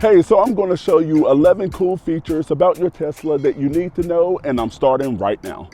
Hey, so I'm going to show you 11 cool features about your Tesla that you need to know, and I'm starting right now.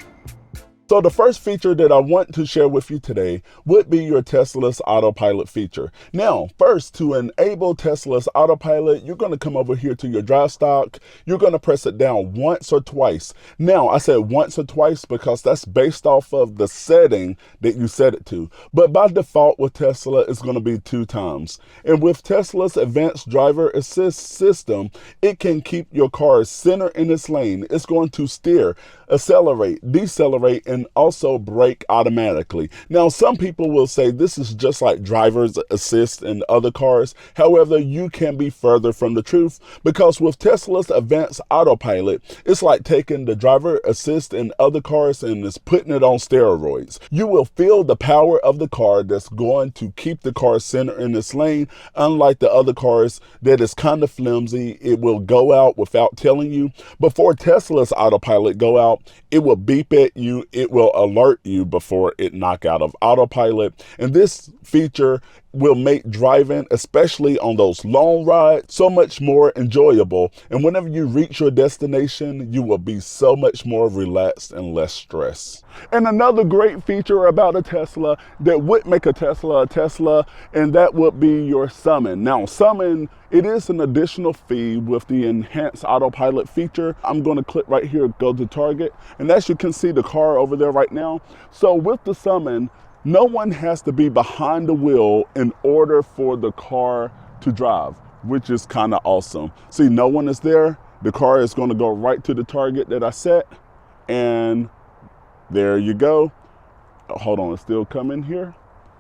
So the first feature that I want to share with you today would be your Tesla's Autopilot feature. Now, first, to enable Tesla's Autopilot, you're going to come over here to your drive stock. You're going to press it down once or twice. Now, I said once or twice because that's based off of the setting that you set it to. But by default with Tesla, it's going to be 2 times. And with Tesla's advanced driver assist system, it can keep your car center in its lane. It's going to steer, accelerate, decelerate, and also brake automatically. Now, some people will say this is just like driver's assist in other cars. However, you can be further from the truth because with Tesla's advanced autopilot, it's like taking the driver assist in other cars and is putting it on steroids. You will feel the power of the car that's going to keep the car center in its lane. Unlike the other cars that is kind of flimsy, it will go out without telling you. Before Tesla's autopilot go out, it will beep at you. It will alert you before it knock out of autopilot. And this feature will make driving, especially on those long rides, so much more enjoyable. And whenever you reach your destination, you will be so much more relaxed and less stressed. And another great feature about a Tesla that would make a Tesla, and that would be your summon. Now, summon, it is an additional fee with the enhanced autopilot feature. I'm going to click right here, go to target, and as you can see the car over there right now. So with the summon, no one has to be behind the wheel in order for the car to drive, which is kind of awesome. See, no one is there. The car is going to go right to the target that I set, and there you go. Hold on, it's still coming here.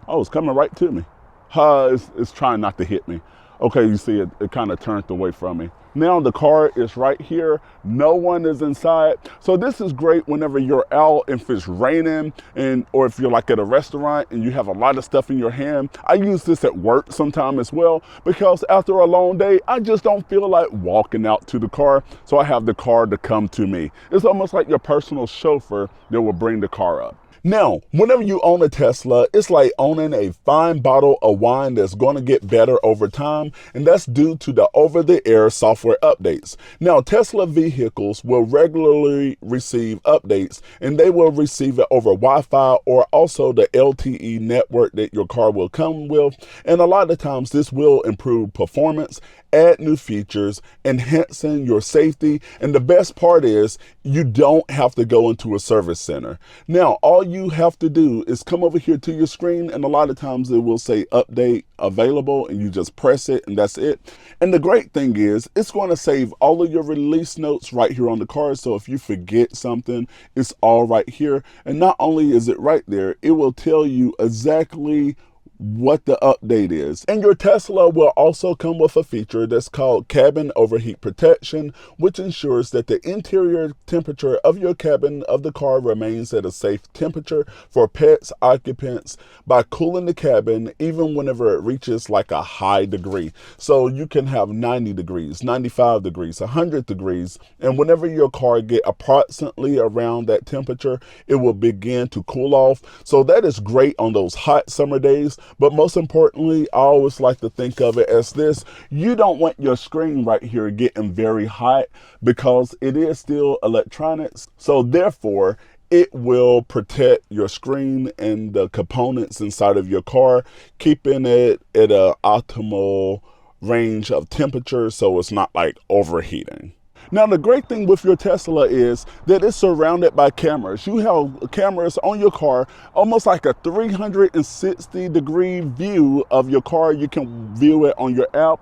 Oh, it's coming right to me. It's trying not to hit me. Okay, you see it kind of turned away from me. Now the car is right here. No one is inside. So this is great whenever you're out, if it's raining, or if you're like at a restaurant and you have a lot of stuff in your hand. I use this at work sometime as well because after a long day, I just don't feel like walking out to the car. So I have the car to come to me. It's almost like your personal chauffeur that will bring the car up. Now, whenever you own a Tesla, it's like owning a fine bottle of wine that's going to get better over time, and that's due to the over-the-air software updates. Now, Tesla vehicles will regularly receive updates, and they will receive it over Wi-Fi or also the LTE network that your car will come with, and a lot of times this will improve performance, add new features, enhancing your safety, and the best part is you don't have to go into a service center. Now, all you have to do is come over here to your screen, and a lot of times it will say update available, and you just press it, and that's it. And the great thing is it's going to save all of your release notes right here on the car. So if you forget something, it's all right here. And not only is it right there, it will tell you exactly what the update is. And your Tesla will also come with a feature that's called cabin overheat protection, which ensures that the interior temperature of your cabin of the car remains at a safe temperature for pets, occupants, by cooling the cabin even whenever it reaches like a high degree. So you can have 90 degrees, 95 degrees, 100 degrees, and whenever your car get approximately around that temperature, it will begin to cool off. So that is great on those hot summer days. But most importantly, I always like to think of it as this. You don't want your screen right here getting very hot because it is still electronics. So therefore, it will protect your screen and the components inside of your car, keeping it at an optimal range of temperature so it's not like overheating. Now, the great thing with your Tesla is that it's surrounded by cameras. You have cameras on your car, almost like a 360-degree view of your car. You can view it on your app.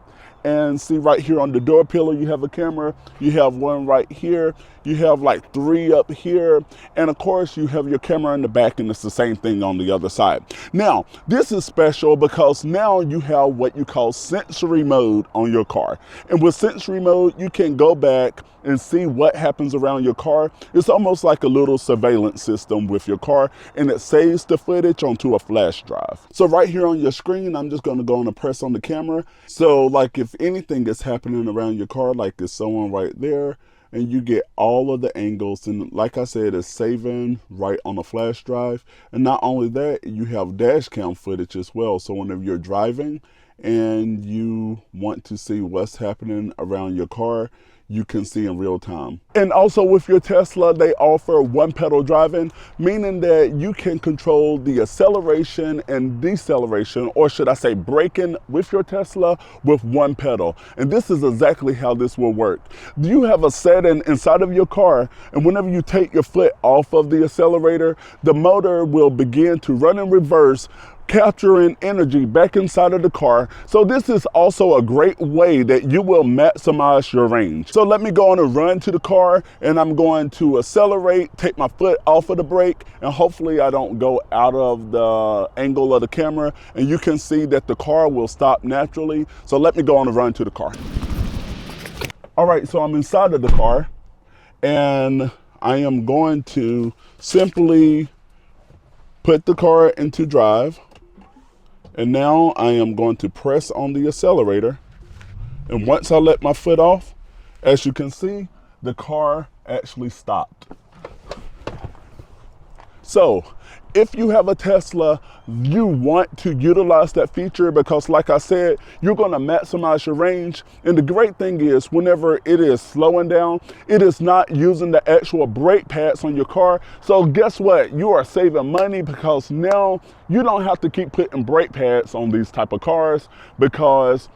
And see right here on the door pillar, you have a camera. You have one right here. You have like 3 up here. And of course, you have your camera in the back, and it's the same thing on the other side. Now, this is special because now you have what you call sensory mode on your car. And with sensory mode, you can go back and see what happens around your car. It's almost like a little surveillance system with your car, and it saves the footage onto a flash drive. So right here on your screen, I'm just going to go and press on the camera. So like if anything is happening around your car, like there's someone right there, and you get all of the angles, and like I said, it's saving right on a flash drive. And not only that, you have dash cam footage as well. So whenever you're driving and you want to see what's happening around your car, you can see in real time. And also with your Tesla, they offer one pedal driving, meaning that you can control the acceleration and deceleration, or should I say braking, with your Tesla with one pedal. And this is exactly how this will work. You have a setting inside of your car, and whenever you take your foot off of the accelerator, the motor will begin to run in reverse, capturing energy back inside of the car. So this is also a great way that you will maximize your range. So let me go on and run to the car, and I'm going to accelerate, take my foot off of the brake, and hopefully I don't go out of the angle of the camera, and you can see that the car will stop naturally. So let me go on and run to the car. All right, so I'm inside of the car, and I am going to simply put the car into drive. And now I am going to press on the accelerator. And once I let my foot off, as you can see, the car actually stopped. So if you have a Tesla, you want to utilize that feature because, like I said, you're going to maximize your range. And the great thing is, whenever it is slowing down, it is not using the actual brake pads on your car. So guess what? You are saving money because now you don't have to keep putting brake pads on these type of cars, because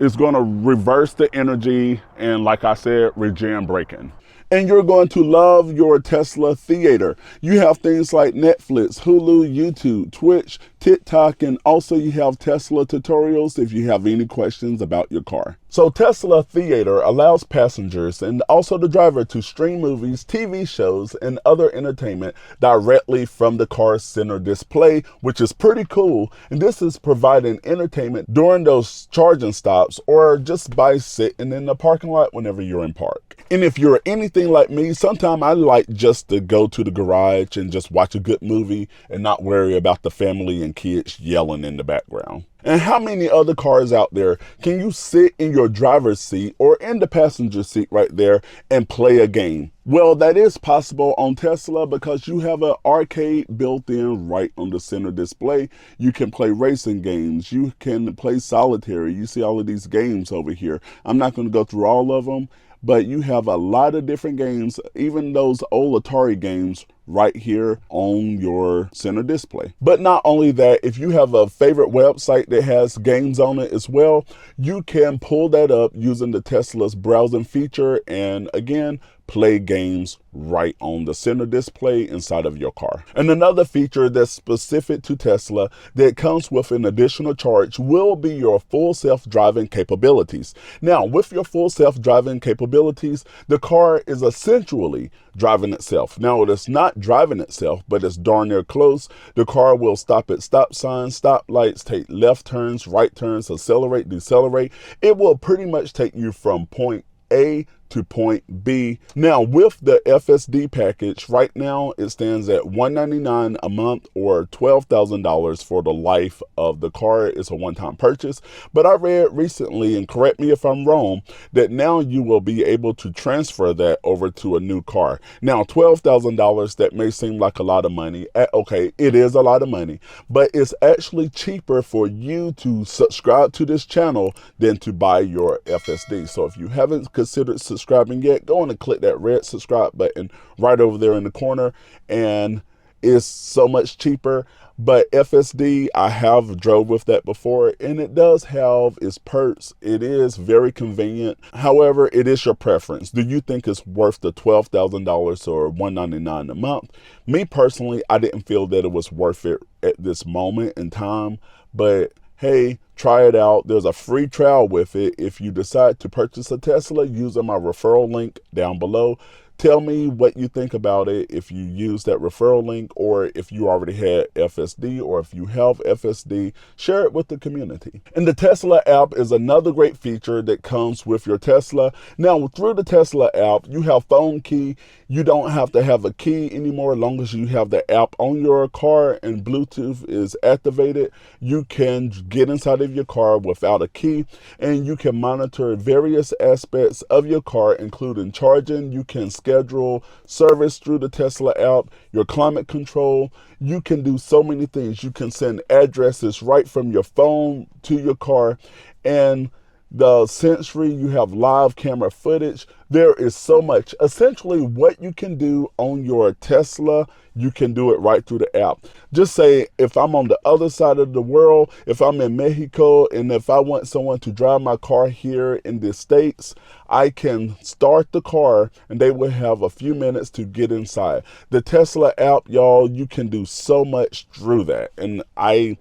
it's going to reverse the energy and, like I said, regen braking. And you're going to love your Tesla Theater. You have things like Netflix, Hulu, YouTube, Twitch, TikTok, and also you have Tesla tutorials if you have any questions about your car. So Tesla Theater allows passengers and also the driver to stream movies, TV shows, and other entertainment directly from the car's center display, which is pretty cool. And this is providing entertainment during those charging stops or just by sitting in the parking lot whenever you're in park. And if you're anything like me, sometimes I like just to go to the garage and just watch a good movie and not worry about the family and kids yelling in the background. And how many other cars out there can you sit in your driver's seat or in the passenger seat right there and play a game? Well, that is possible on Tesla because you have an arcade built in right on the center display. You can play racing games. You can play solitaire. You see all of these games over here. I'm not going to go through all of them, but you have a lot of different games, even those old Atari games, right here on your center display. But not only that, if you have a favorite website that has games on it as well, you can pull that up using the Tesla's browsing feature and again, play games right on the center display inside of your car. And another feature that's specific to Tesla that comes with an additional charge will be your full self-driving capabilities. Now, with your full self-driving capabilities, the car is essentially driving itself. Now, it is not driving itself, but it's darn near close. The car will stop at stop signs, stop lights, take left turns, right turns, accelerate, decelerate. It will pretty much take you from point A to point B. Now, with the FSD package, right now it stands at $199 a month or $12,000 for the life of the car. It's a one-time purchase. But I read recently, and correct me if I'm wrong, that now you will be able to transfer that over to a new car. Now, $12,000, that may seem like a lot of money. Okay, it is a lot of money, but it's actually cheaper for you to subscribe to this channel than to buy your FSD. So if you haven't considered subscribing yet, go on and click that red subscribe button right over there in the corner, and it's so much cheaper. But FSD, I have drove with that before, and it does have its perks. It is very convenient. However, it is your preference. Do you think it's worth the $12,000 or $199 a month? Me personally, I didn't feel that it was worth it at this moment in time, but hey, try it out. There's a free trial with it. If you decide to purchase a Tesla using my referral link down below, tell me what you think about it if you use that referral link, or if you already had FSD, or if you have FSD, share it with the community. And the Tesla app is another great feature that comes with your Tesla. Now, through the Tesla app, you have phone key. You don't have to have a key anymore. As long as you have the app on your car and Bluetooth is activated, you can get inside of your car without a key, and you can monitor various aspects of your car, including charging. You can schedule service through the Tesla app, your climate control. You can do so many things. You can send addresses right from your phone to your car. And the Sentry, you have live camera footage. There is so much. Essentially, what you can do on your Tesla, you can do it right through the app. Just say, if I'm on the other side of the world, if I'm in Mexico, and if I want someone to drive my car here in the States, I can start the car and they will have a few minutes to get inside. The Tesla app, y'all, you can do so much through that. And I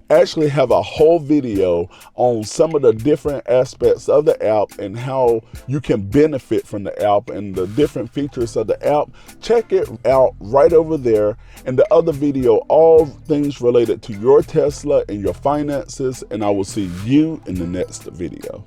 actually have a whole video on some of the different aspects of the app and how you can benefit from the app and the different features of the app. Check it out right over there. And the other video, all things related to your Tesla and your finances. And I will see you in the next video.